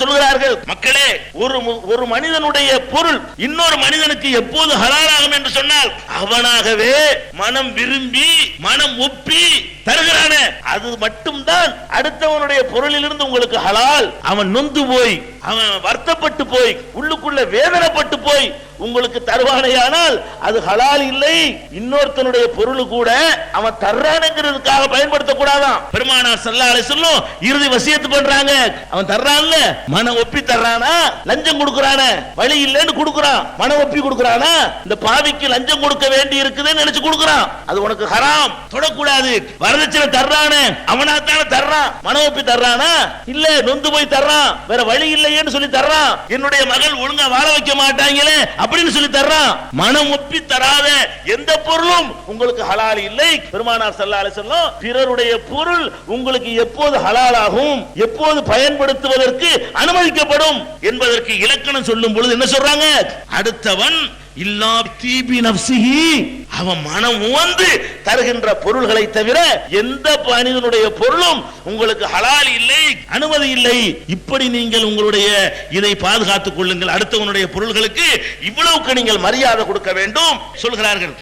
சொல்கிறார்கள், மக்களே, ஒரு மனிதனுடைய பொருள் இன்னொரு மனிதனுக்கு எப்போது ஹலாலாகும் என்று சொன்னால் அவனாகவே மனம் விரும்பி மனம் ஒப்பி தருகிறான அது மட்டும்தான் அடுத்தவனுடைய பொருளிலிருந்து உங்களுக்கு ஹலால். அவன் நொந்து போய் அவன் வருத்தப்பட்டு போய் உள்ளுக்குள்ள வேதனைப்பட்டு போய் உங்களுக்கு தருவானையானால் அது ஹலால் இல்லை. இன்னொருத்தனுடைய பொருள் கூட அவன் தர்றானுங்கிறதுக்காக பயன்படுத்த கூடாதான். பெருமானார் ஸல்லல்லாஹு அலைஹி வஸல்லம் இறுதி வசியத்து பண்றாங்க. அவன் தர்றான்ல, மன ஒப்பி தர்றானா, லஞ்சம் கொடுக்கறானே, வழி இல்லைன்னு கொடுக்கறான், மன ஒப்பி கொடுக்கறானா, இந்த பாவிக்கு லஞ்சம் கொடுக்க வேண்டி இருக்குதுன்னு நினைச்சு கொடுக்கறான், அது உனக்கு ஹராம், தொடக்கூடாது. வரதட்சணை தர்றானே, அவனா தானே தர்றான், மன ஒப்பி தர்றானா, இல்ல நொந்து போய் தர்றான், வேற வழி இல்லையேன்னு சொல்லி தர்றான், என்னுடைய மகள் ஒழுங்கா வாழ வைக்க மாட்டாங்களே அப்படின்னு சொல்லி தர்றான். மனம் ஒப்பி தராத எந்த பொருளும் உங்களுக்கு ஹலால் இல்லை. பெருமானார் ஸல்லல்லாஹு அலைஹி வஸல்லம் பிறருடைய பொருள் உங்களுக்கு எப்போது ஹலாலாகும், எப்போது பயன்படுத்துவதற்கு அனுமதிக்கப்படும் என்பதற்கு இலக்கணம் சொல்லும் பொழுது என்ன சொல்றாங்க? அடுத்தவன் இல்லா தீபி நஃப்ஸிஹி, அவன் மனம் உவந்து தருகின்ற பொருள்களை தவிர எந்த மனிதனுடைய பொருளும் உங்களுக்கு ஹலால் இல்லை, அனுமதி இல்லை. இப்படி நீங்கள் உங்களுடைய இதை பாதுகாத்துக் கொள்ளுங்கள். அடுத்தவனுடைய பொருள்களுக்கு இவ்வளவுக்கு நீங்கள் மரியாதை கொடுக்க வேண்டும் சொல்கிறார்கள்.